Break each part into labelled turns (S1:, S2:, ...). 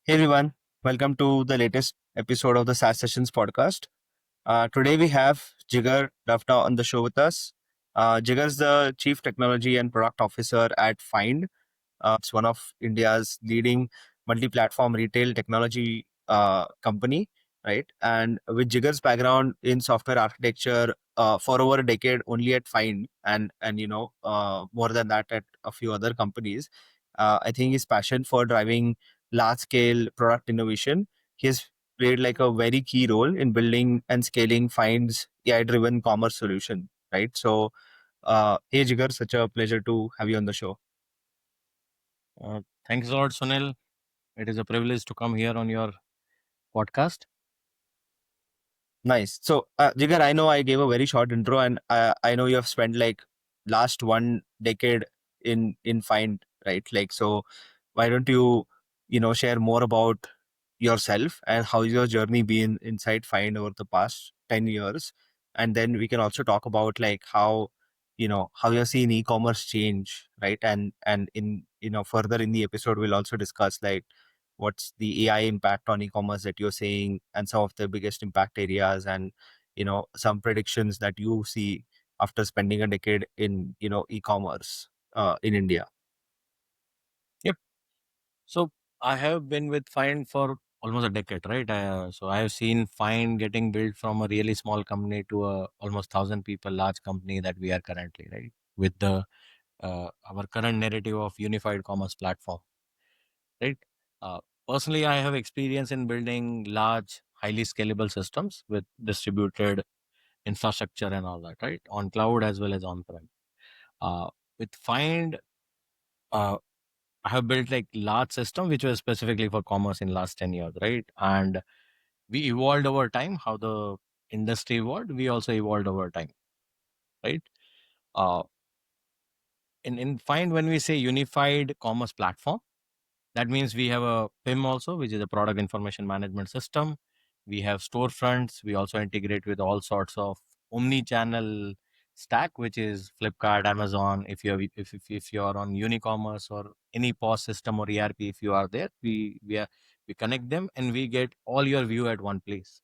S1: Hey everyone, welcome to the latest episode of the SaaS Sessions podcast. Today we have Jigar Dafda on the show with us. Jigar is the Chief Technology and Product Officer at Fynd. It's one of India's leading multi-platform retail technology company, right? And with Jigar's background in software architecture for over a decade only at Fynd, and more than that at a few other companies, I think his passion for driving large-scale product innovation, he has played like a very key role in building and scaling Fynd's AI-driven commerce solution, right? So, hey Jigar, such a pleasure to have you on the show.
S2: Thanks a lot, Sunil. It is a privilege to come here on your podcast.
S1: Nice. So, Jigar, I know I gave a very short intro, and I know you have spent like last one decade in Find, right? Like, so why don't you share more about yourself and how your journey been inside Find over the past 10 years, and then we can also talk about like how you're seeing e-commerce change, right? And in further in the episode, we'll also discuss like what's the AI impact on e-commerce that you're seeing and some of the biggest impact areas and some predictions that you see after spending a decade in e-commerce in India.
S2: Yep. So I have been with Find for almost a decade, right? So I have seen Find getting built from a really small company to a almost 1,000 people large company that we are currently, right? With the our current narrative of unified commerce platform, right? Uh, Personally, I have experience in building large, highly scalable systems with distributed infrastructure and all that, right? On cloud as well as on-prem. Uh, with Find, uh, I have built like large system which was specifically for commerce in last 10 years, right? And we evolved over time. How the industry evolved, we also evolved over time, right? Uh, in Find, when we say unified commerce platform, that means we have a PIM also, which is a product information management system. We have storefronts. We also integrate with all sorts of omni-channel stack, which is Flipkart, Amazon. If you are on Unicommerce or any POS system or ERP, if you are there, we connect them and we get all your view at one place.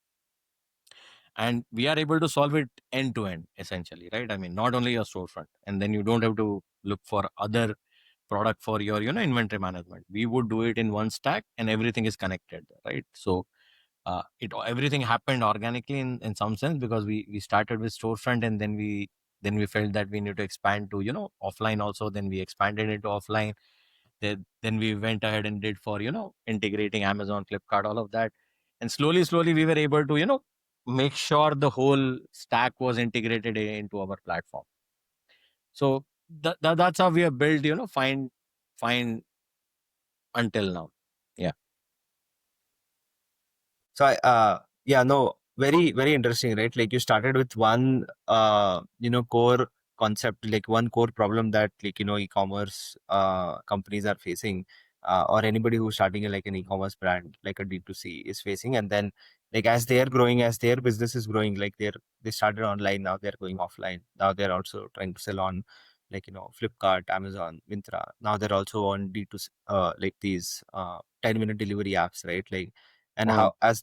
S2: And we are able to solve it end to end, essentially, right? I mean, not only your storefront, and then you don't have to look for other product for your inventory management. We would do it in one stack and everything is connected, right? So it everything happened organically in some sense, because we started with storefront, and then we felt that we need to expand to offline also. Then we expanded into offline. Then we went ahead and did for integrating Amazon, Flipkart, all of that. And slowly we were able to make sure the whole stack was integrated into our platform. So that's how we have built find until now. Yeah.
S1: So yeah, no, very, very interesting, right? Like you started with one, core concept, like one core problem that like, e-commerce companies are facing, or anybody who's starting like an e-commerce brand, like a D2C is facing. And then like, as they're growing, as their business is growing, like they started online, now they're going offline. Now they're also trying to sell on like, Flipkart, Amazon, Myntra. Now they're also on D2C, like these 10-minute delivery apps, right? Like, and
S2: Mm.
S1: how as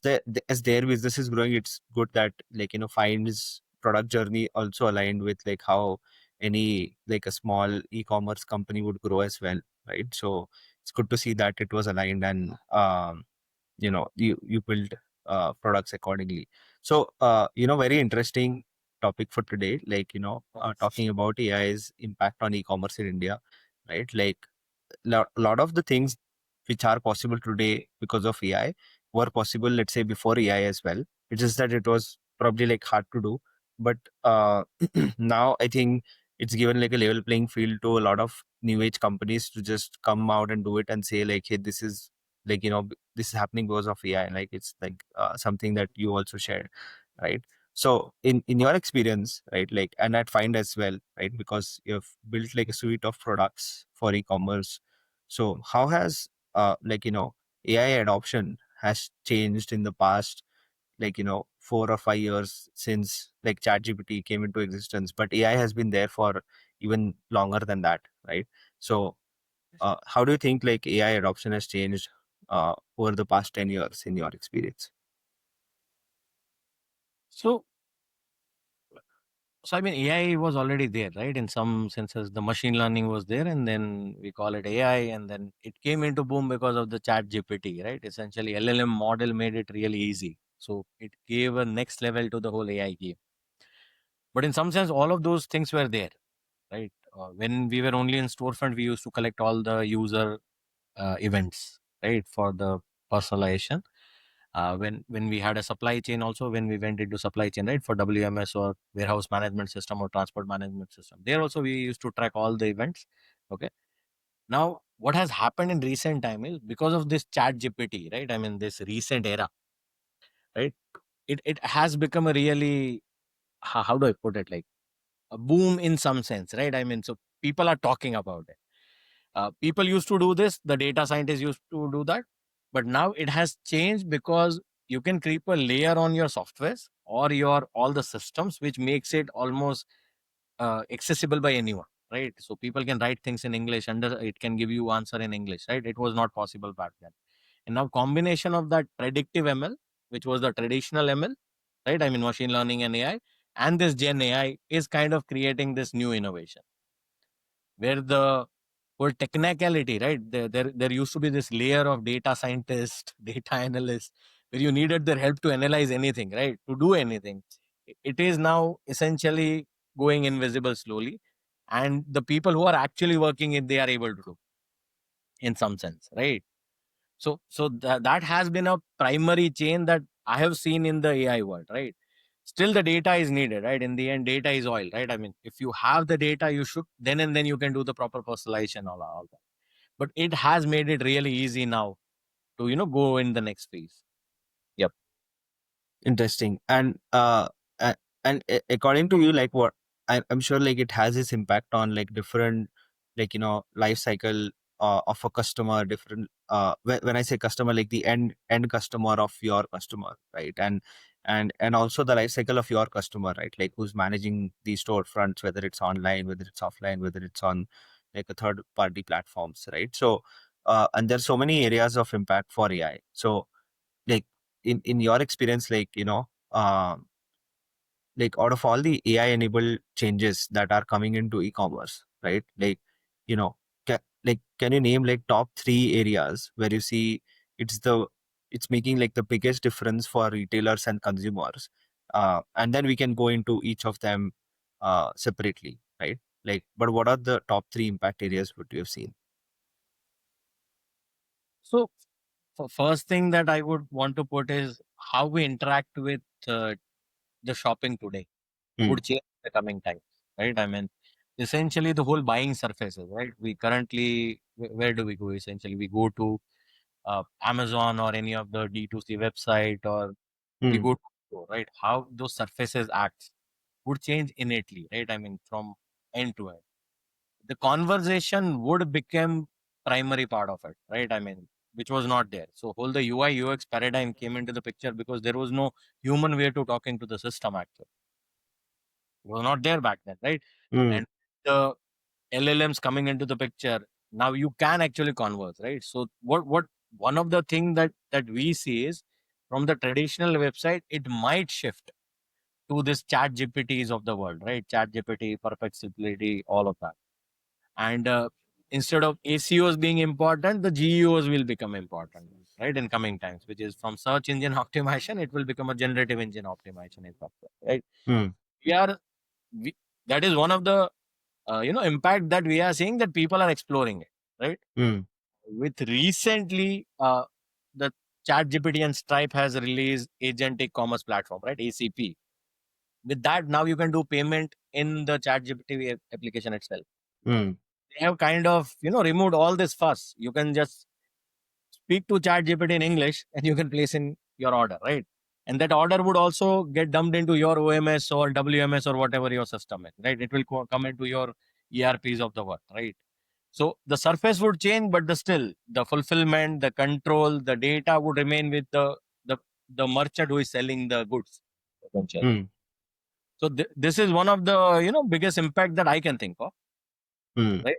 S1: their business is growing, it's good that like Find's product journey also aligned with like how any like a small e-commerce company would grow as well, right? So it's good to see that it was aligned and you build products accordingly. So very interesting topic for today, like talking about AI's impact on e-commerce in India, right? Like lot of the things which are possible today because of AI were possible, let's say, before AI as well. It's just that it was probably like hard to do. But now I think it's given like a level playing field to a lot of new age companies to just come out and do it and say like, hey, this is like, this is happening because of AI. Like it's like something that you also shared, right? So in your experience, right, like, and at Find as well, right, because you've built like a suite of products for e-commerce. So how has AI adoption has changed in the past, like 4 or 5 years since like ChatGPT came into existence, but AI has been there for even longer than that, right? So how do you think like AI adoption has changed over the past 10 years in your experience?
S2: So, I mean, AI was already there, right? In some senses, the machine learning was there, and then we call it AI, and then it came into boom because of the Chat GPT, right? Essentially, LLM model made it really easy. So it gave a next level to the whole AI game. But in some sense, all of those things were there, right? When we were only in storefront, we used to collect all the user events, right, for the personalization. When we had a supply chain, also when we went into supply chain, right, for WMS or warehouse management system or transport management system, there also we used to track all the events. Okay. Now, what has happened in recent time is because of this Chat GPT, right? I mean, this recent era, right? It has become a really, how do I put it, like a boom in some sense, right? I mean, so people are talking about it. People used to do this, the data scientists used to do that, but now it has changed because you can create a layer on your softwares or your all the systems, which makes it almost accessible by anyone, right? So people can write things in English, and it can give you answer in English, right? It was not possible back then. And now combination of that predictive ML, which was the traditional ML, right? I mean, machine learning and AI, and this Gen AI is kind of creating this new innovation where the whole technicality, right? There used to be this layer of data scientist, data analyst, where you needed their help to analyze anything, right? To do anything. It is now essentially going invisible slowly. And the people who are actually working it, they are able to do in some sense, right? So that has been a primary chain that I have seen in the AI world, right? Still the data is needed, right? In the end, data is oil, right? I mean, if you have the data, you should then and then you can do the proper personalization, all that. But it has made it really easy now to go in the next phase. Yep.
S1: Interesting. And according to you, like what I'm sure, like it has this impact on like different, like life cycle of a customer. Different. When I say customer, like the end customer of your customer, right? And also the life cycle of your customer, right? Like who's managing these storefronts, whether it's online, whether it's offline, whether it's on like a third party platforms, right? So, and there's so many areas of impact for AI. So, like in your experience, like out of all the AI enabled changes that are coming into e-commerce, right? Like, you know, can you name like top three areas where you see it's the it's making like the biggest difference for retailers and consumers? And then we can go into each of them separately, right? Like, but what are the top three impact areas what you have seen?
S2: So first thing that I would want to put is how we interact with the shopping today
S1: Hmm.
S2: would change in the coming times, right? I mean, essentially the whole buying surfaces, right? We currently, where do we go? Essentially, we go to Amazon or any of the D2C website, or we
S1: Hmm.
S2: go to store, right? How those surfaces act would change innately, right? I mean, from end to end. The conversation would become primary part of it, right? I mean, which was not there. So whole the UI UX paradigm came into the picture because there was no human way to talking to the system actually. It was not there back then, right?
S1: Hmm.
S2: And the LLMs coming into the picture, now you can actually converse, right? So what one of the thing that we see is from the traditional website, it might shift to this Chat GPTs of the world, right? Chat GPT, perplexity, all of that. And instead of ACOs being important, the GEOs will become important, right? In coming times, which is from search engine optimization, it will become a generative engine optimization, in software, right?
S1: Hmm.
S2: We are, we, that is one of the impact that we are seeing, that people are exploring it, right?
S1: Hmm.
S2: With recently the Chat GPT and Stripe has released agentic commerce platform, right? ACP. With that, now you can do payment in the Chat GPT application itself.
S1: Hmm.
S2: They have kind of removed all this fuss. You can just speak to Chat GPT in English and you can place in your order, right? And that order would also get dumped into your OMS or WMS or whatever your system is, right? It will come into your ERPs of the world, right? So the surface would change, but still the fulfillment, the control, the data would remain with the the merchant who is selling the goods, essentially.
S1: Hmm.
S2: So this is one of the biggest impact that I can think of,
S1: Hmm.
S2: right?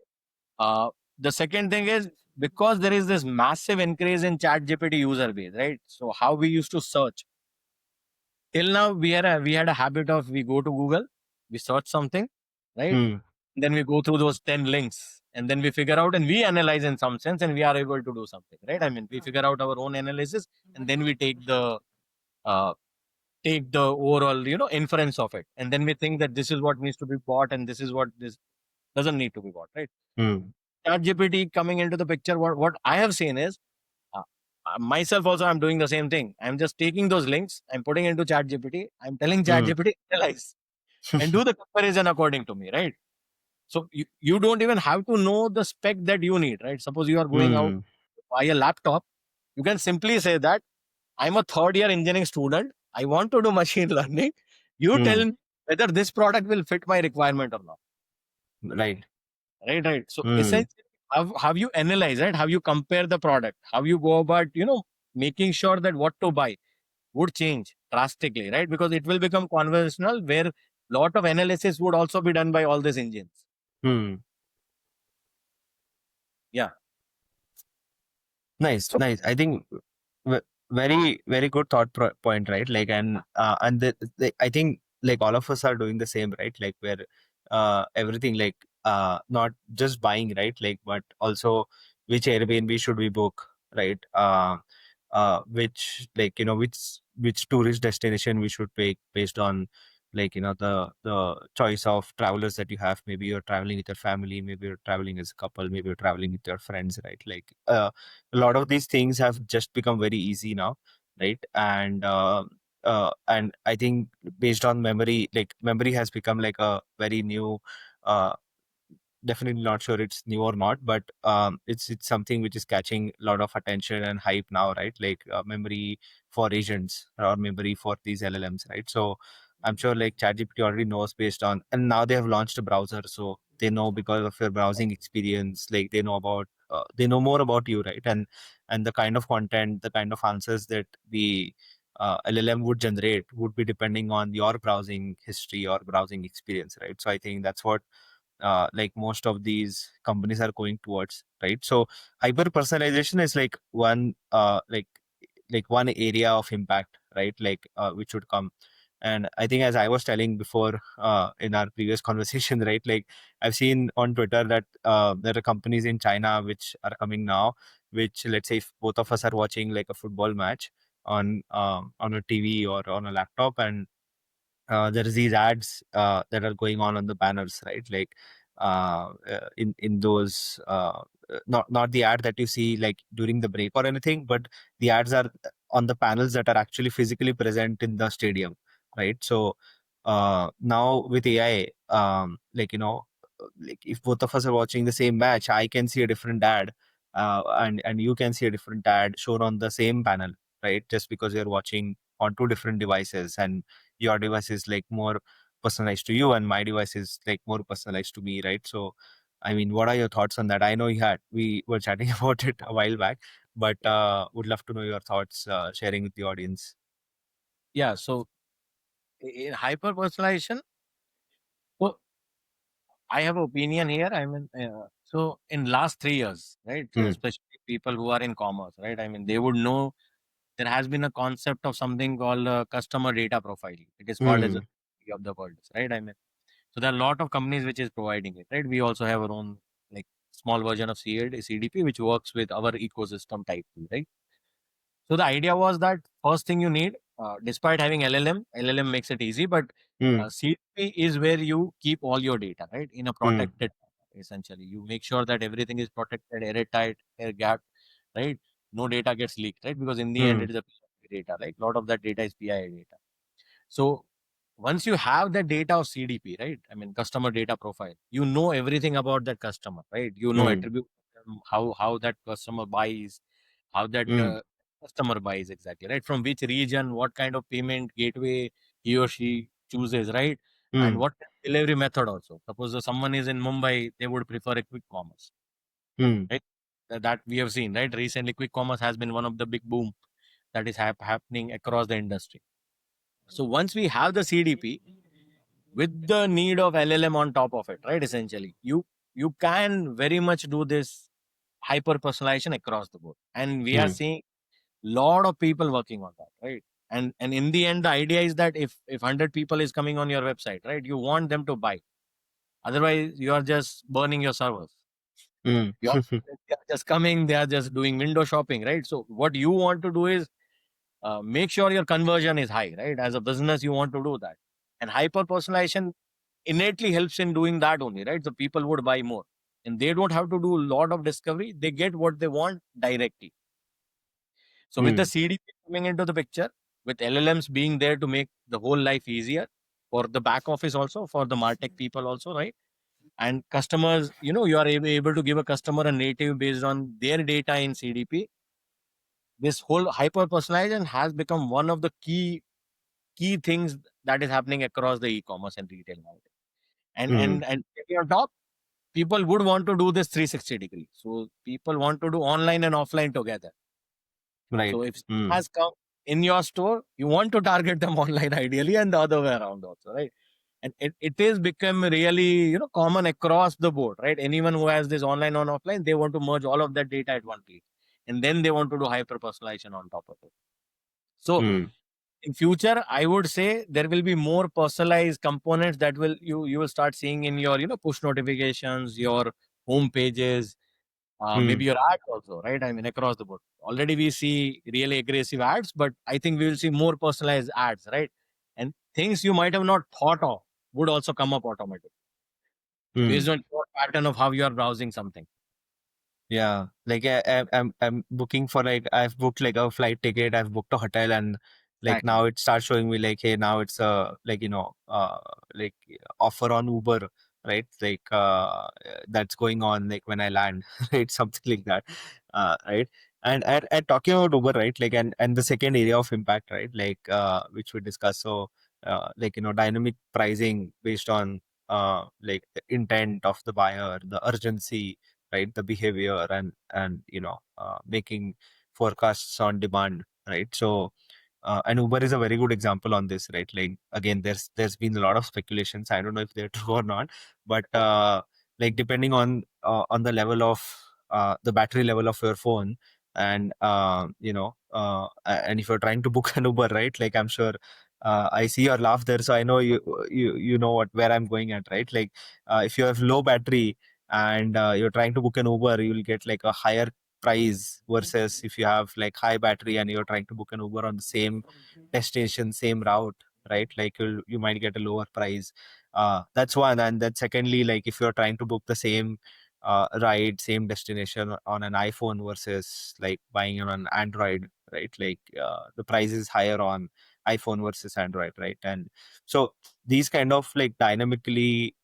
S2: Uh, the second thing is because there is this massive increase in ChatGPT user base, right? So how we used to search till now, we had a habit of we go to Google, we search something, right?
S1: Hmm.
S2: Then we go through those 10 links and then we figure out and we analyze in some sense and we are able to do something, right? I mean, we figure out our own analysis and then we uh, take the overall, inference of it. And then we think that this is what needs to be bought and this is what this doesn't need to be bought, right?
S1: Hmm.
S2: ChatGPT coming into the picture, what I have seen is uh, myself also, I'm doing the same thing. I'm just taking those links, I'm putting into ChatGPT, I'm telling
S1: Hmm.
S2: ChatGPT, analyze and do the comparison according to me, right? So you don't even have to know the spec that you need, right? Suppose you are going out
S1: Hmm.
S2: to buy a laptop, you can simply say that I'm a third year engineering student. I want to do machine learning. You
S1: Hmm.
S2: tell me whether this product will fit my requirement or not.
S1: Right.
S2: Right, right. So
S1: Hmm.
S2: essentially, have you analyzed, right? Have you compare the product? How you go about, making sure that what to buy would change drastically, right? Because it will become conversational where lot of analysis would also be done by all these engines.
S1: Hmm.
S2: Yeah.
S1: Nice,
S2: So
S1: nice. I think very, very good point, right? Like, and I think like all of us are doing the same, right? Like, where everything like not just buying, right? Like, but also which Airbnb should we book, right? Which like which tourist destination we should pick based on like the choice of travelers that you have. Maybe you're traveling with your family, maybe you're traveling as a couple, maybe you're traveling with your friends, right? Like a lot of these things have just become very easy now, right? And I think based on memory, like memory has become like a very new uh, definitely not sure it's new or not, but it's something which is catching a lot of attention and hype now, right? Like memory for agents or memory for these LLMs, right? So I'm sure like ChatGPT already knows based on, and now they have launched a browser, so they know because of your browsing experience, like they know about, they know more about you, right? And the kind of content, the kind of answers that the LLM would generate would be depending on your browsing history or browsing experience, right? So I think that's what like most of these companies are going towards, right? So hyper personalization is like one like one area of impact, right? Like which would come. And I think as I was telling before in our previous conversation, right? Like I've seen on Twitter that there are companies in China which are coming now, which let's say if both of us are watching like a football match on a TV or on a laptop, and there is these ads that are going on the banners, right? Like in those not the ad that you see like during the break or anything, but the ads are on the panels that are actually physically present in the stadium, right? So now with AI, like like if both of us are watching the same match, I can see a different ad, and you can see a different ad shown on the same panel, right? Just because you're watching on two different devices, and your device is like more personalized to you and my device is like more personalized to me, right? So I mean, what are your thoughts on that? I know we were chatting about it a while back, but would love to know your thoughts, sharing with the audience.
S2: yeah, so in hyper personalization, so I have opinion here. I mean, so in last 3 years, right,
S1: Hmm.
S2: especially people who are in commerce, right? I mean, they would know there has been a concept of something called customer data profiling. It is called as a
S1: Hmm.
S2: of the world, right? I mean, so there are a lot of companies which is providing it, right? We also have our own like small version of CDP, which works with our ecosystem type, right? So the idea was that first thing you need, despite having LLM makes it easy, but
S1: Hmm.
S2: CDP is where you keep all your data, right? In a
S1: Hmm.
S2: protected, essentially. You make sure that everything is protected, airtight, air gap, right? No data gets leaked, right? Because in the end,
S1: Hmm.
S2: it is a PII data, right? A lot of that data is PII data. So once you have the data of CDP, right? I mean, customer data profile, you know everything about that customer, right? You know
S1: Hmm.
S2: attribute, how that customer buys, how that
S1: Hmm.
S2: customer buys exactly, right? From which region, what kind of payment gateway he or she chooses, right? And
S1: Hmm.
S2: what delivery method also. Suppose if someone is in Mumbai, they would prefer a quick commerce,
S1: Hmm.
S2: right? That we have seen, right? Recently, quick commerce has been one of the big boom that is happening across the industry. So once we have the CDP with the need of LLM on top of it, right? Essentially, you can very much do this hyper personalization across the board, and we are
S1: mm,
S2: seeing lot of people working on that, right? And in the end, the idea is that if 100 people is coming on your website, right, you want them to buy. Otherwise, you are just burning your servers.
S1: mm,
S2: You are, they are just coming, they are just doing window shopping, right? So what you want to do is make sure your conversion is high, right? As a business, you want to do that, and hyper personalization innately helps in doing that only, right? So people would buy more, and they don't have to do a lot of discovery. They get what they want directly. So with the
S1: mm,
S2: CDP coming into the picture, with LLMs being there to make the whole life easier for the back office also, for the MarTech people also, right? And customers, you are able to give a customer a native based on their data in CDP. This whole hyper personalization has become one of the key things that is happening across the e-commerce and retail nowadays. And
S1: mm.
S2: and and maybe on top, people would want to do this 360 degree. So people want to do online and offline together.
S1: Right.
S2: So if
S1: Mm,
S2: has come in your store, you want to target them online ideally, and the other way around also, right? And it is become really common across the board, right? Anyone who has this online on offline, they want to merge all of that data at one place, and then they want to do hyper personalization on top of it. So
S1: mm,
S2: in future, I would say there will be more personalized components that will you will start seeing in your push notifications, your home pages, maybe
S1: mm.
S2: your ads also, right? I mean, across the board. Already we see really aggressive ads, but I think we will see more personalized ads, right? And things you might have not thought of would also come up automatically based
S1: Mm.
S2: on your pattern of how you are browsing something.
S1: Yeah, like I'm booking for like I've booked like a flight ticket, I've booked a hotel, and like
S2: Exactly.
S1: now it starts showing me like, hey, now it's like like offer on Uber, right? Like that's going on like when I land, right? Something like that, right? And talking about Uber, right? Like and the second area of impact, right? Like which we discussed. So like dynamic pricing based on like the intent of the buyer, the urgency, right, the behavior, and making forecasts on demand, right? So and Uber is a very good example on this, right? Like again, there's been a lot of speculations, I don't know if they're true or not, but like depending on the level of the battery level of your phone, and and if you're trying to book an Uber, right, like I'm sure I see your laugh there, so I know you know what where I'm going at, right? Like if you have low battery and you're trying to book an Uber, you'll get like a higher price versus if you have like high battery and you're trying to book an Uber on the same destination, same route, right? Like you might get a lower price. That's one, and then secondly, like if you're trying to book the same ride, same destination on an iPhone versus like buying it on Android, right? Like the price is higher on iPhone versus Android, right? And so these kind of like dynamically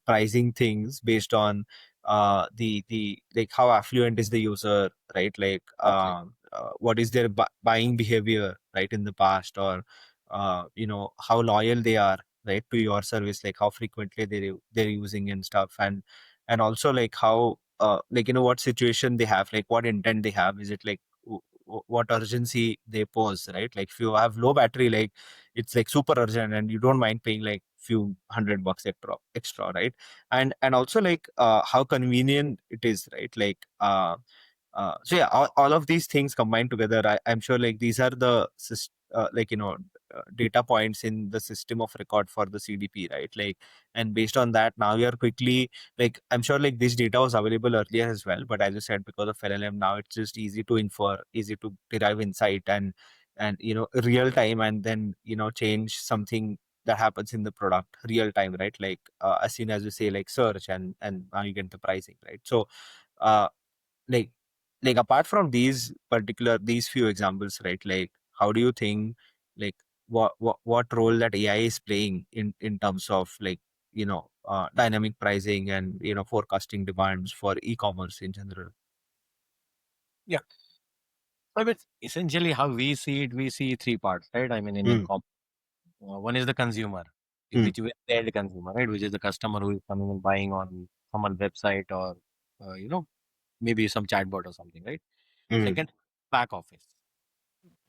S1: pricing things based on the like how affluent is the user, right? Like
S2: Absolutely.
S1: what is their buying behavior, right, in the past, or how loyal they are, right, to your service, like how frequently they're using and stuff, and also like how like what situation they have, like what intent they have, is it like what urgency they pose, right? Like if you have low battery, like it's like super urgent and you don't mind paying like few $100 extra, right? And also like how convenient it is, right? Like so yeah, all of these things combined together, I'm sure like these are the data points in the system of record for the CDP, right? Like, and based on that, now you're quickly, like I'm sure like this data was available earlier as well, but as you said, because of LLM, now it's just easy to infer, easy to derive insight, and real time, and then change something that happens in the product real time, right? Like as soon as you say like search, and now you get the pricing, right? So uh like apart from these few examples, right? Like how do you think, like what role that AI is playing in terms of like dynamic pricing and forecasting demands for e-commerce in general?
S2: Yeah. So it's essentially how we see it. We see three parts, right? I mean, in
S1: Mm,
S2: e-com, one is the consumer,
S1: mm,
S2: which is the end consumer, right? Which is the customer who is coming and buying on someone's website, or maybe some chatbot or something, right?
S1: mm,
S2: Second, back office.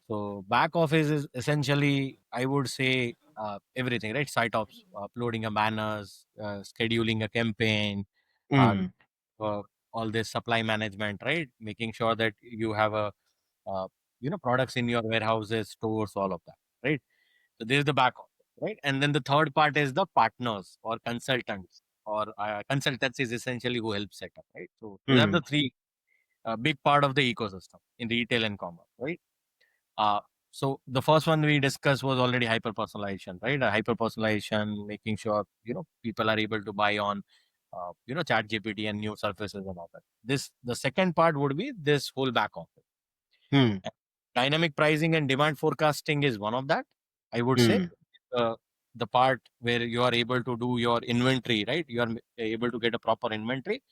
S2: So back office is essentially, I would say, everything, right? Site ops, uploading a banners, scheduling a campaign, uh,
S1: mm,
S2: all this supply management, right? Making sure that you have a uh, products in your warehouses, stores, all of that, right? So this is the back office, right? And then the third part is the partners or consultants, or consultants is essentially who help set up, right? So these are
S1: Hmm.
S2: the three big part of the ecosystem in retail and commerce, right? Uh, so the first one we discussed was already hyper personalization, right? Hyper personalization, making sure people are able to buy on Chat GPT and new surfaces and all that. This the second part would be this whole back office.
S1: Hmm.
S2: Dynamic pricing and demand forecasting is one of that. I would say
S1: Hmm.
S2: uh, the part where you are able to do your inventory, right? You are able to get a proper inventory.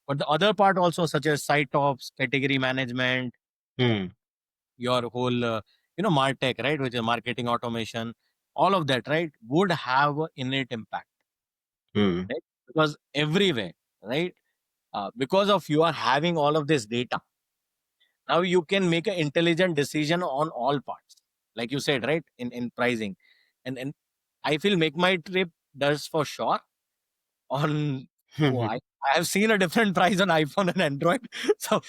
S2: But the other part also, such as site ops, category management,
S1: Hmm.
S2: your whole martech, right, which is marketing automation, all of that, right, would have an innate impact,
S1: Hmm.
S2: right? Because everywhere, right, because of you are having all of this data, now you can make an intelligent decision on all parts, like you said, right, in pricing. And I feel Make My Trip does for sure on. Oh,
S1: Hmm.
S2: I have seen a different price on iPhone and Android. So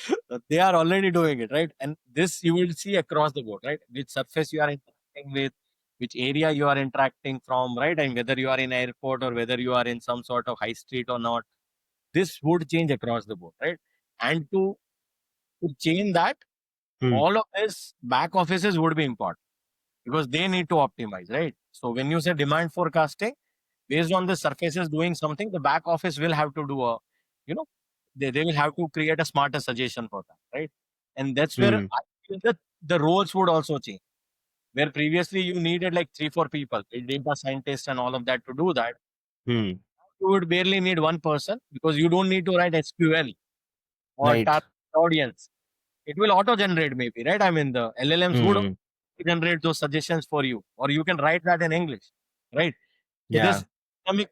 S2: they are already doing it, right? And this you will see across the board, right? Which surface you are interacting with, which area you are interacting from, right? And whether you are in airport or whether you are in some sort of high street or not, this would change across the board, right? And to change that,
S1: Hmm.
S2: all of this back offices would be important because they need to optimize, right? So when you say demand forecasting, based on the surfaces doing something, the back office will have to do you know, they will have to create a smarter suggestion for that, right? And that's where
S1: Hmm.
S2: I feel that the roles would also change. Where previously you needed like three, four people, a data scientists and all of that to do that,
S1: Hmm.
S2: you would barely need one person because you don't need to write SQL or
S1: Right.
S2: target audience. It will auto generate maybe, right? I mean, the LLMs would
S1: Hmm.
S2: generate those suggestions for you, or you can write that in English, right? So
S1: Yeah.
S2: this dynamic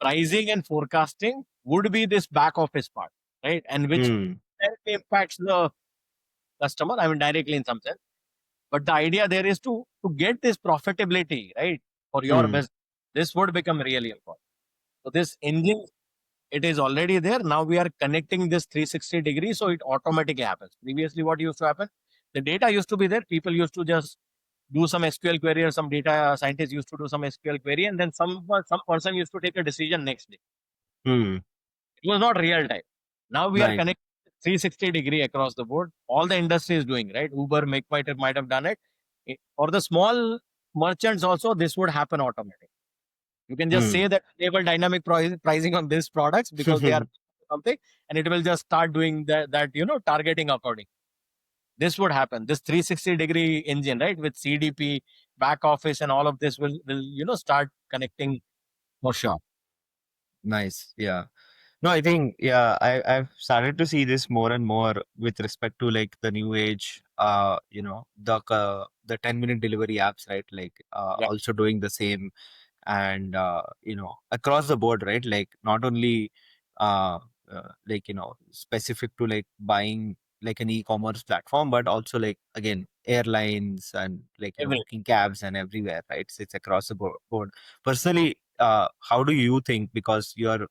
S2: pricing and forecasting would be this back office part, right? And which
S1: Hmm.
S2: directly impacts the customer, I mean, directly in some sense. But the idea there is to get this profitability, right, for your
S1: Hmm.
S2: business. This would become really important. So this engine, it is already there. Now we are connecting this 360 degrees, so it automatically happens. Previously, what used to happen? The data used to be there. People used to just do some SQL query, or some data scientists used to do some SQL query, and then some person used to take a decision next day.
S1: Hmm.
S2: It was not real time. Now we are
S1: Right.
S2: connecting 360-degree across the board. All the industry is doing, right. Uber, Make might have done it. For the small merchants also, this would happen automatically. You can just
S1: Hmm.
S2: say that enable dynamic pricing on these products because they are something, and it will just start doing that targeting according. This would happen. This 360-degree engine, right, with CDP, back office, and all of this will start connecting for sure.
S1: Nice. Yeah. No, I think yeah, I've started to see this more and more with respect to like the new age, the 10-minute delivery apps, right? Like
S2: Yeah,
S1: also doing the same, and across the board, right? Like not only uh, like specific to like buying like an e-commerce platform, but also like again airlines and like
S2: every
S1: booking cabs and everywhere, right? So it's across the board. Personally, how do you think, because you're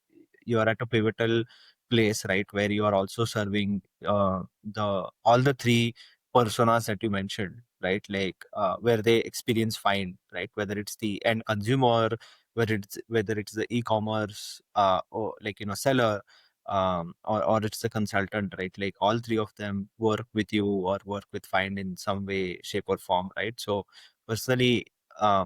S1: at a pivotal place, right, where you are also serving the all the three personas that you mentioned, right, like where they experience Find, right, whether it's the end consumer, whether it's the e-commerce or like seller, or it's the consultant, right, like all three of them work with you or work with Find in some way, shape or form, right? So personally, uh,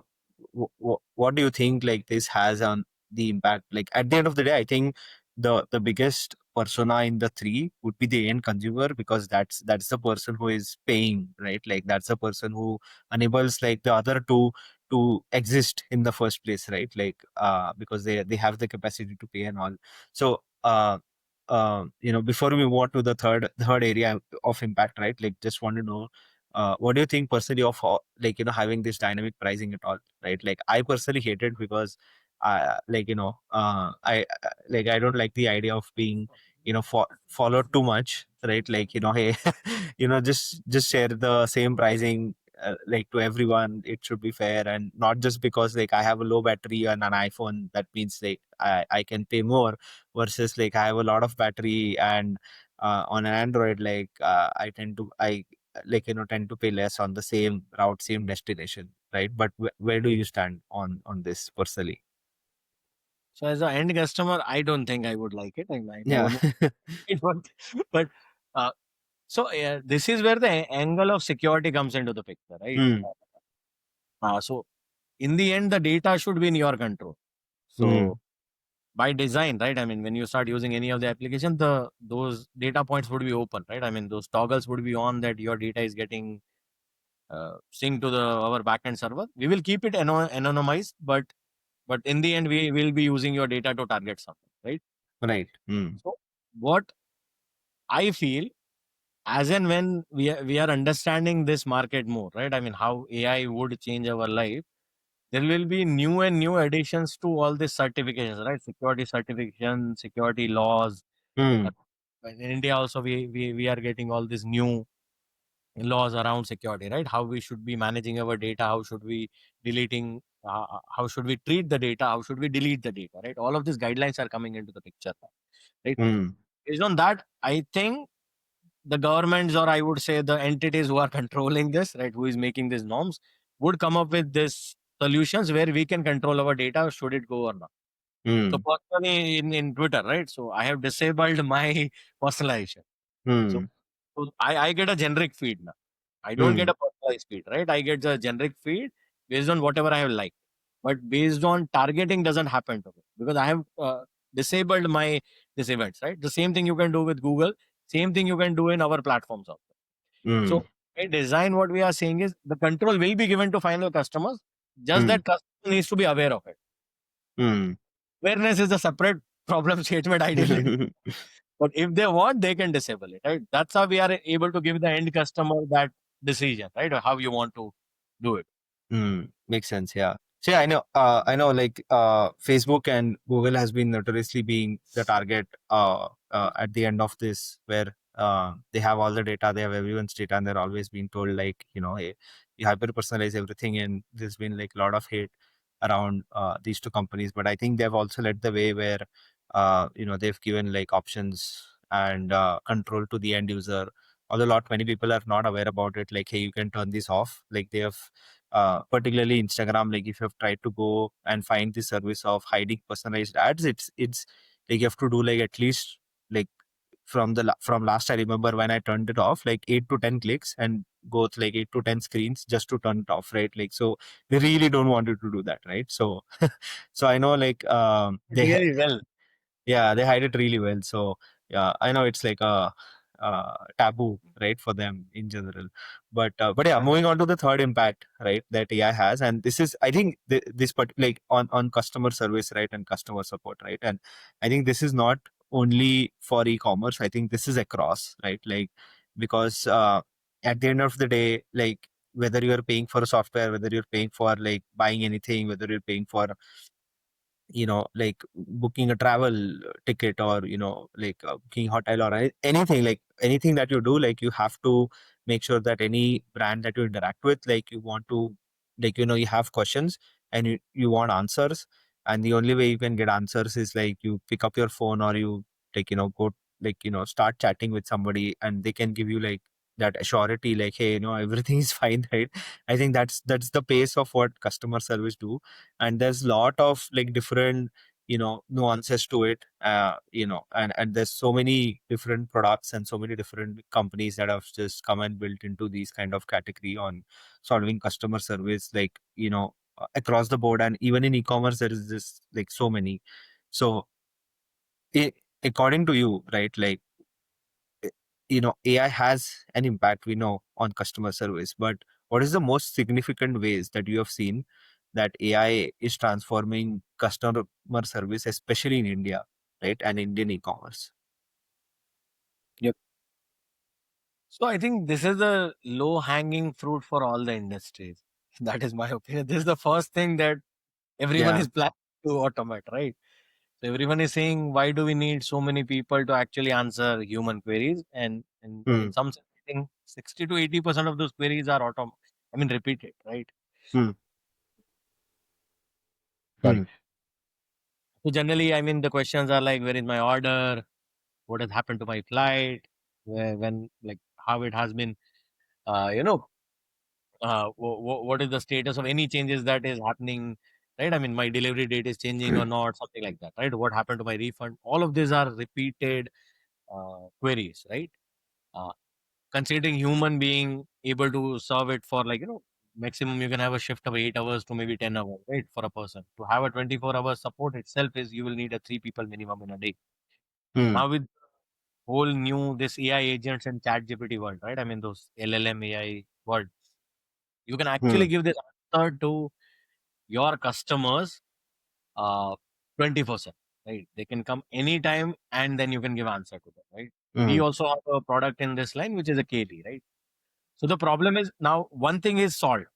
S1: what do you think like this has on the impact? Like at the end of the day, I think the biggest persona in the three would be the end consumer, because that's the person who is paying, right? Like that's the person who enables like the other two to exist in the first place, right? Like because they have the capacity to pay and all. So before we move on to the third area of impact, right, like just want to know what do you think personally of like having this dynamic pricing at all, right? Like I personally hate it because I don't like the idea of being followed too much, right? Like hey, just share the same pricing like to everyone it should be fair, and not just because like I have a low battery on an iPhone that means like I can pay more, versus like I have a lot of battery and on an Android, like I like tend to pay less on the same route, same destination, right? But where do you stand on this personally?
S2: So as an end customer, I don't think I would like it. I
S1: Yeah.
S2: never know. But uh, this is where the angle of security comes into the picture, right?
S1: Hmm.
S2: So in the end, the data should be in your control. So
S1: Hmm.
S2: by design, right? I mean, when you start using any of the application, those data points would be open, right? I mean, those toggles would be on that your data is getting synced to the our backend server. We will keep it anonymized, but in the end, we will be using your data to target something, right?
S1: Right. Hmm.
S2: So what I feel, as and when we are understanding this market more, right? I mean, how AI would change our life, there will be new and new additions to all these certifications, right? Security certification, security laws. Uh,
S1: Hmm.
S2: In India also, we are getting all these new laws around security, right? How we should be managing our data, how should we deleting, how should we treat the data, how should we delete the data, right? All of these guidelines are coming into the picture, right?
S1: Hmm.
S2: Based on that, I think the governments, or I would say the entities who are controlling this, right, who is making these norms, would come up with this solutions where we can control our data, should it go or not. So
S1: Hmm.
S2: personally in Twitter, right? So I have disabled my personalization. So,
S1: Hmm.
S2: I get a generic feed now. I don't get
S1: Hmm.
S2: a personalized feed, right? I get the generic feed based on whatever I have liked. But based on targeting doesn't happen to me because I have disabled my these events, right? The same thing you can do with Google, same thing you can do in our platforms also.
S1: Hmm.
S2: So in design, what we are saying is the control will be given to final customers, just
S1: Hmm.
S2: that customer needs to be aware of it.
S1: Hmm.
S2: Awareness is a separate problem statement ideally. But if they want, they can disable it, right? That's how we are able to give the end customer that decision, right? Or how you want to do it.
S1: Makes sense. Yeah. So yeah, I know. Like Facebook and Google has been notoriously being the target at the end of this, where they have all the data, they have everyone's data, and they're always being told like, hey, you hyper personalize everything, and there's been like a lot of hate around these two companies. But I think they've also led the way where they've given like options and control to the end user. Although a lot many people are not aware about it, like, hey, you can turn this off. Like they have particularly Instagram, like if you have tried to go and find the service of hiding personalized ads, it's like you have to do like at least like from last I remember when I turned it off, like 8 to 10 clicks and go to like 8 to 10 screens just to turn it off, right? Like so they really don't want you to do that, right? So so I know like
S2: Really well.
S1: yeah, they hide it really well. So yeah, I know it's like a taboo, right, for them in general. But yeah, moving on to the third impact, right, that AI has, and this is, I think, this part like on customer service, right, and customer support, right, and I think this is not only for e-commerce. I think this is across, right, like because at the end of the day, like whether you're paying for a software, whether you're paying for like buying anything, whether you're paying for like booking a travel ticket, or like booking hotel, or anything, like anything that you do, like you have to make sure that any brand that you interact with, like you want to, like you have questions and you want answers, and the only way you can get answers is like you pick up your phone, or you like go like start chatting with somebody, and they can give you like that assurity, like, hey, everything is fine, right? I think that's the pace of what customer service do, and there's a lot of like different nuances to it, and there's so many different products and so many different companies that have just come and built into these kind of category on solving customer service, like across the board, and even in e-commerce there is this like so many. So it, according to you, right, like eh, AI has an impact, we know, on customer service, but what is the most significant ways that you have seen that AI is transforming customer service, especially in India, right, and Indian e-commerce?
S2: Yep. So I think this is the low hanging fruit for all the industries. That is my opinion. This is the first thing that everyone
S1: Yeah.
S2: is planning to automate, right? So everyone is saying, why do we need so many people to actually answer human queries? And in
S1: Hmm.
S2: some sense, I think 60 to 80% of those queries are I mean, repeat it, right?
S1: Hmm.
S2: Sorry.
S1: Hmm.
S2: So generally, I mean, the questions are like, where is my order? What has happened to my flight? When, like, how it has been, you know, what is the status of any changes that is happening, right? I mean, my delivery date is changing or not, something like that, right? What happened to my refund? All of these are repeated queries, right? Uh, Considering human being able to serve it for, like, maximum you can have a shift of 8 hours to maybe 10 hours, right? For a person to have a 24-hour support itself is, you will need a three people minimum in a day.
S1: Hmm.
S2: Now with whole new this AI agents and chat GPT world, right? I mean, those LLM AI world, you can
S1: Hmm.
S2: actually give this answer to your customers uh 24/7, right? They can come anytime and then you can give answer to them, right? We
S1: Hmm.
S2: also have a product in this line which is a KD, right? So the problem is, now one thing is solved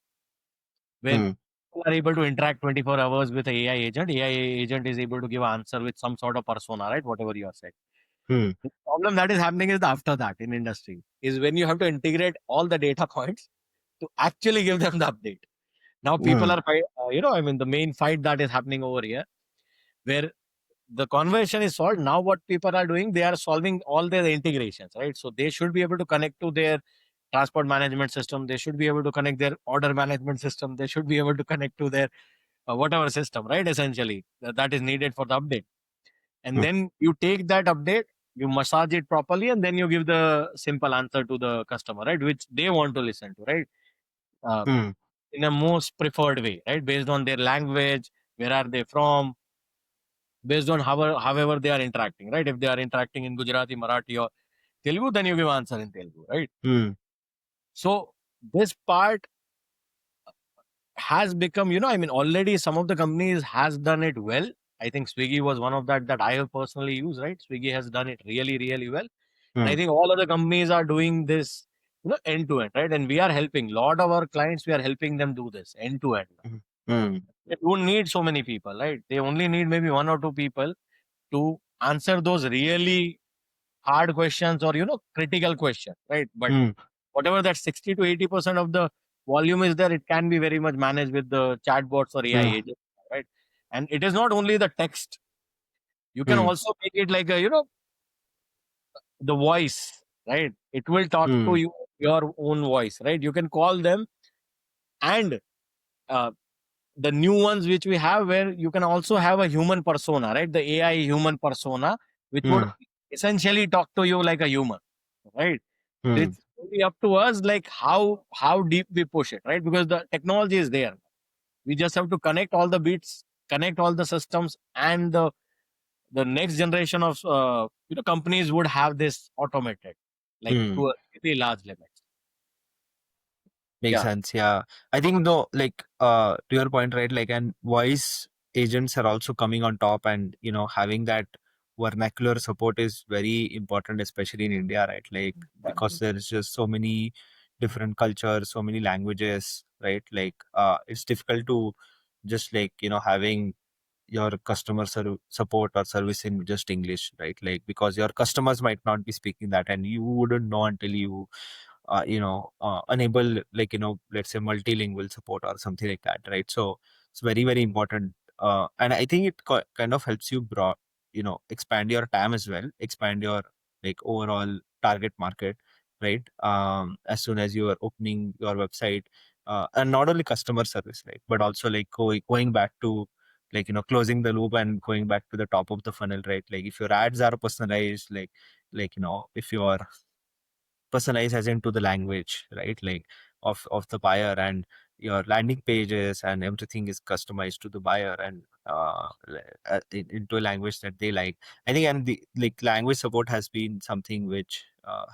S2: where
S1: Hmm.
S2: people are able to interact 24 hours with AI agent. AI agent is able to give answer with some sort of persona, right? Whatever you have said.
S1: Hmm.
S2: The problem that is happening is after that in industry is when you have to integrate all the data points to actually give them the update. Now people
S1: Hmm.
S2: are, I mean, the main fight that is happening over here, where the conversation is solved. Now what people are doing, they are solving all their integrations, right? So they should be able to connect to their transport management system. They should be able to connect their order management system. They should be able to connect to their whatever system, right? Essentially, that is needed for the update. And
S1: Hmm.
S2: then you take that update, you massage it properly, and then you give the simple answer to the customer, right? Which they want to listen to, right? Uh,
S1: Hmm.
S2: in a most preferred way, right? Based on their language, where are they from, based on however they are interacting, right? If they are interacting in Gujarati, Marathi, or Telugu, then you give answer in Telugu, right?
S1: Hmm.
S2: So this part has become, I mean, already some of the companies has done it well. I think Swiggy was one of that I have personally used, right? Swiggy has done it really, really well. And I
S1: Hmm.
S2: think all other companies are doing this, end to end, right? And we are helping a lot of our clients, we are helping them do this end to end.
S1: Hmm. Hmm.
S2: They don't need so many people, right? They only need maybe one or two people to answer those really hard questions or critical questions, right? But
S1: Hmm.
S2: whatever that 60 to 80% of the volume is there, it can be very much managed with the chatbots or AI
S1: Hmm.
S2: agents, right? And it is not only the text. You can
S1: Hmm.
S2: also make it like a, the voice, right? It will talk to
S1: Hmm.
S2: you your own voice, right? You can call them, and uh, the new ones which we have, where you can also have a human persona, right? The AI human persona, which would
S1: Hmm.
S2: essentially talk to you like a human, right?
S1: Hmm.
S2: It's only up to us, like how deep we push it, right? Because the technology is there. We just have to connect all the bits, connect all the systems, and the next generation of companies would have this automated, like
S1: Hmm.
S2: to a very large limit.
S1: Makes
S2: Yeah.
S1: sense. Yeah. I think though, like, to your point, right? Like, and voice agents are also coming on top, and having that vernacular support is very important, especially in India, right? Like, because there's just so many different cultures, so many languages, right? Like, it's difficult to just like having your customer support or service in just English, right? Like, because your customers might not be speaking that, and you wouldn't know until you enable, like let's say multilingual support or something like that, right? So it's very, very important, and I think it kind of helps you expand your TAM as well, expand your like overall target market, right? As soon as you are opening your website, and not only customer service, right, but also like going back to like closing the loop and going back to the top of the funnel, right? Like if your ads are personalized, like if you are personalize as into the language, right? Like of the buyer, and your landing pages and everything is customized to the buyer, and into a language that they like. I think, and the like language support has been something which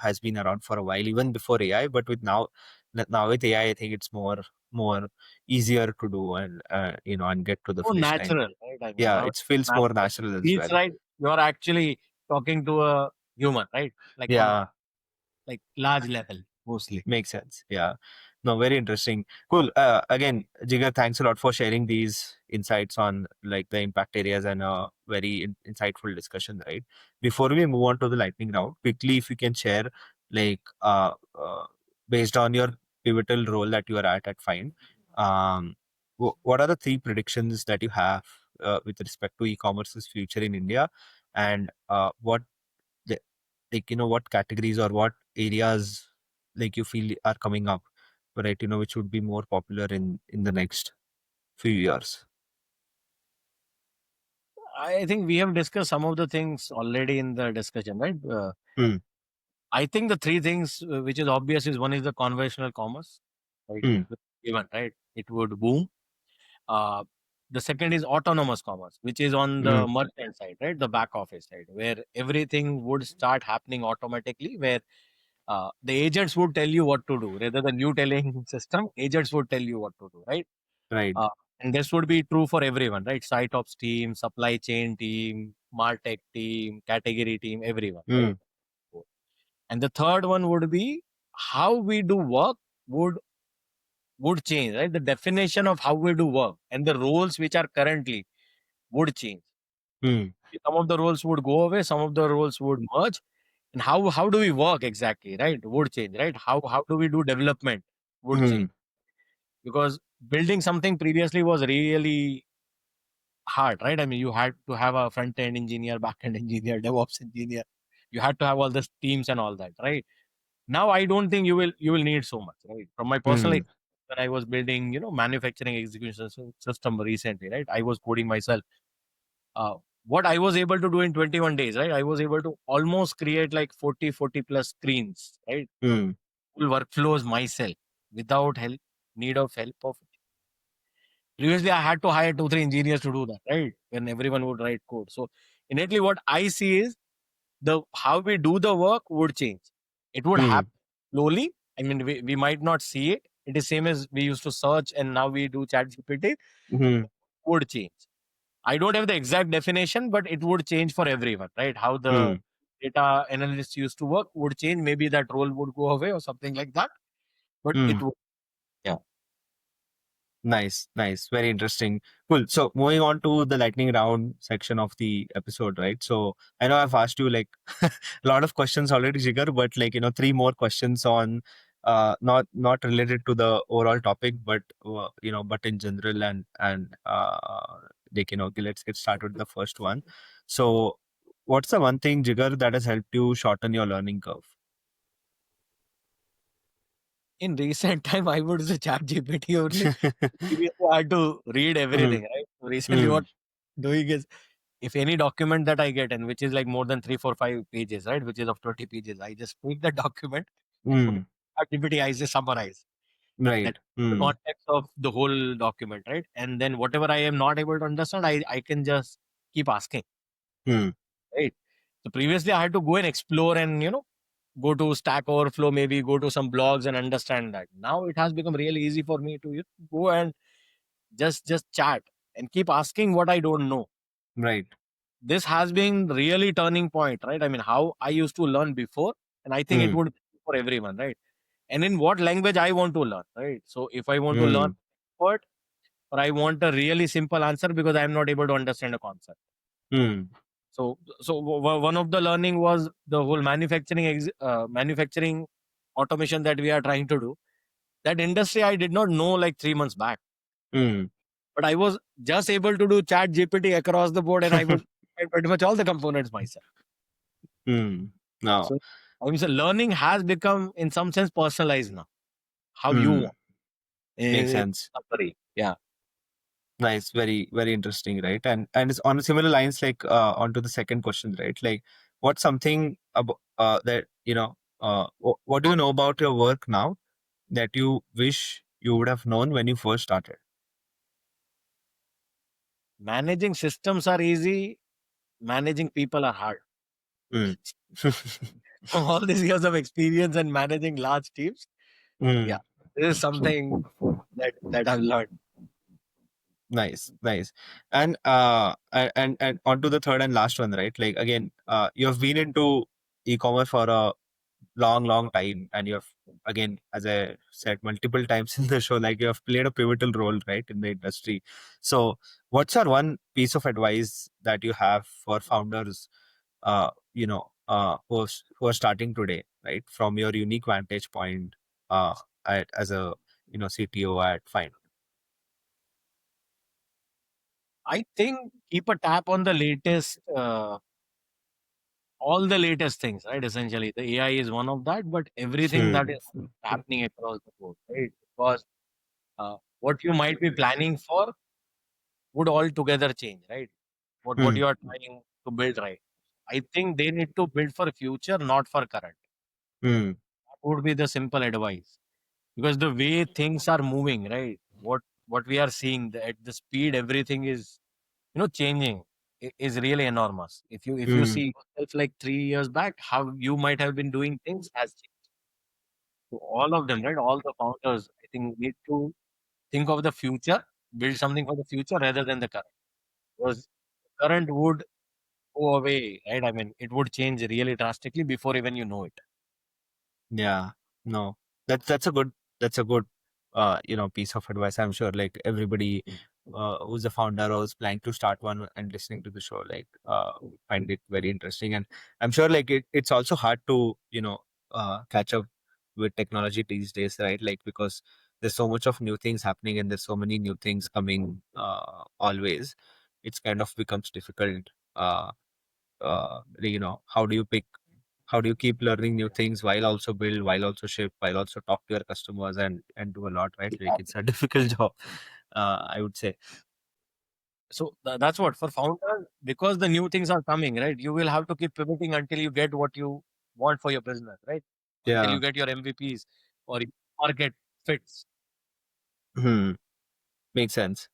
S1: has been around for a while, even before AI. But with now with AI, I think it's more easier to do, and and get to the
S2: So
S1: finish line.
S2: natural, right? I mean,
S1: Yeah,
S2: now
S1: it
S2: it's
S1: feels more
S2: natural.
S1: natural as
S2: Feels
S1: well.
S2: right. You're actually talking to a human, right? Like on
S1: Yeah.
S2: like large level, mostly.
S1: Makes sense. Yeah. No, very interesting. Cool. Again, Jigar, thanks a lot for sharing these insights on like the impact areas, and a very insightful discussion, right? Before we move on to the lightning round, quickly, if you can share, like, based on your pivotal role that you are at Find, what are the three predictions that you have with respect to e-commerce's future in India, and what the, like what categories or what areas like you feel are coming up, right? Which would be more popular in the next few years.
S2: I think we have discussed some of the things already in the discussion, right?
S1: Mm,
S2: I think the three things which is obvious is, one is the conventional commerce, right?
S1: mm,
S2: Even right, it would boom. Uh, the second is autonomous commerce, which is on the
S1: mm,
S2: merchant side, right? The back office side, where everything would start happening automatically, where the agents would tell you what to do rather than you telling system. Agents would tell you what to do, right?
S1: right.
S2: Uh, and this would be true for everyone, right? Site ops team, supply chain team, martech team, category team, everyone, right?
S1: Mm,
S2: And the third one would be how we do work would would change, right? The definition of how we do work and the roles which are currently would change.
S1: mm,
S2: Some of the roles would go away, some of the roles would merge. And how do we work exactly, right? Would change, right? How do we do development would
S1: mm,
S2: change. Because building something previously was really hard, right? I mean, you had to have a front end engineer, back end engineer, DevOps engineer. You had to have all the teams and all that, right? Now I don't think you will need so much, right? From my personal
S1: mm,
S2: experience, when I was building, manufacturing execution system recently, right? I was coding myself. Uh, what I was able to do in 21 days, right? I was able to almost create like 40 plus screens, right?
S1: mm,
S2: Full workflows myself without help, need of help of. Previously, I had to hire 2, 3 engineers to do that, right? When everyone would write code. So innately, what I see is the how we do the work would change. It would
S1: mm,
S2: happen slowly. I mean, we might not see it. It is same as we used to search and now we do ChatGPT.
S1: mm,
S2: Would change. I don't have the exact definition, but it would change for everyone, right? How the
S1: mm,
S2: data analysts used to work would change. Maybe that role would go away or something like that. But it
S1: mm.
S2: would. Yeah.
S1: Nice, nice. Very interesting. Cool. So moving on to the lightning round section of the episode, right? So I know I've asked you like a lot of questions already, Jigar, but like, three more questions on not related to the overall topic, but but in general and like, okay, let's get started with the first one. So what's the one thing, Jigar, that has helped you shorten your learning curve?
S2: In recent time, I would say ChatGPT only. Previously, I had to read
S1: Mm,
S2: everything, right? So recently, what
S1: mm,
S2: I'm doing is, if any document that I get and which is like more than 3, 4, 5 pages, right, which is of 20 pages, I just take the document and put it
S1: mm,
S2: in ChatGPT. I just summarize
S1: right.
S2: that the
S1: Mm,
S2: context of the whole document, right? And then whatever I am not able to understand, I can just keep asking,
S1: mm,
S2: right? So previously, I had to go and explore and go to Stack Overflow, maybe go to some blogs and understand that. Now it has become really easy for me to go and just chat and keep asking what I don't know.
S1: right.
S2: This has been really turning point, right? I mean, how I used to learn before, and I think it
S1: Mm,
S2: would be for everyone, right? And in what language I want to learn, right? So if I want to learn
S1: mm,
S2: word, or I want a really simple answer because I am not able to understand a concept.
S1: mm,
S2: So one of the learning was the whole manufacturing automation that we are trying to do. That industry I did not know like 3 months back,
S1: mm,
S2: but I was just able to do Chat GPT across the board, and I was pretty much all the components myself.
S1: mm. No.
S2: So I mean, so learning has become in some sense personalized now. How you
S1: Mm,
S2: want.
S1: makes
S2: In
S1: sense.
S2: summary, yeah.
S1: Nice. Very, very interesting, right? And it's on similar lines, like onto the second question, right? Like, what's something about that what do you know about your work now that you wish you would have known when you first started?
S2: Managing systems are easy. Managing people are hard.
S1: Mm.
S2: All these years of experience and managing large teams, yeah,
S1: Mm.
S2: this is something that I've learned.
S1: Nice, nice. And on to the third and last one, right? Like again, you have been into e-commerce for a long time, and you have, again, as I said multiple times in the show, like you have played a pivotal role, right, in the industry. So what's your one piece of advice that you have for founders, who are starting today, right, from your unique vantage point, as a CTO at Fynd?
S2: I think keep a tap on the latest, all the latest things, right? Essentially, the AI is one of that, but everything that
S1: Hmm.
S2: is happening across the board, right? Because what you might be planning for would altogether change, right? What
S1: Hmm.
S2: you are trying to build, right? I think they need to build for future, not for current.
S1: Hmm.
S2: That would be the simple advice. Because the way things are moving, right? What we are seeing, at the speed everything is changing, is really enormous. If you
S1: Hmm.
S2: see yourself like 3 years back, how you might have been doing things has changed. So all of them, right? All the founders, I think, need to think of the future, build something for the future rather than the current. Because current would go away, right? I mean, it would change really drastically before even you know it.
S1: Yeah, no, that's a good piece of advice. I'm sure like everybody who's a founder or who's planning to start one and listening to the show find it very interesting. And I'm sure like it's also hard to catch up with technology these days, right? Like because there's so much of new things happening and there's so many new things coming always. It's kind of becomes difficult. How do you pick, how do you keep learning new things while also build, while also ship, while also talk to your customers and do a lot, right? Like it's a difficult job, I would say.
S2: So that's what for founders, because the new things are coming, right? You will have to keep pivoting until you get what you want for your business, right? Until
S1: Yeah.
S2: you get your MVPs or your market fits.
S1: Hmm. Makes sense.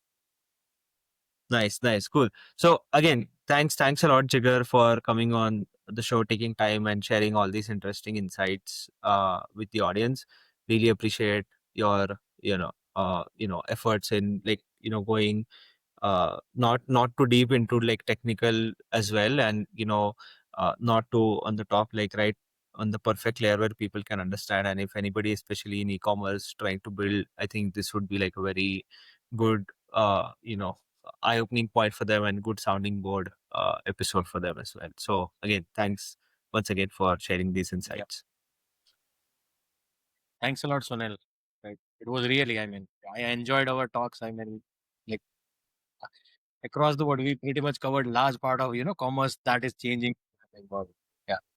S1: Nice, nice, cool. So again, thanks a lot, Jigar, for coming on the show, taking time and sharing all these interesting insights with the audience. Really appreciate your efforts in going not too deep into like technical as well, and not too on the top, like right on the perfect layer where people can understand. And if anybody, especially in e-commerce, trying to build, I think this would be like a very good eye-opening point for them and good sounding board episode for them as well. So again, thanks once again for sharing these
S2: Yeah.
S1: insights.
S2: Thanks a lot, Sunil. Right. It was really, I mean, I enjoyed our talks. I mean, like across the board, we pretty much covered large part of, commerce that is changing. Yeah.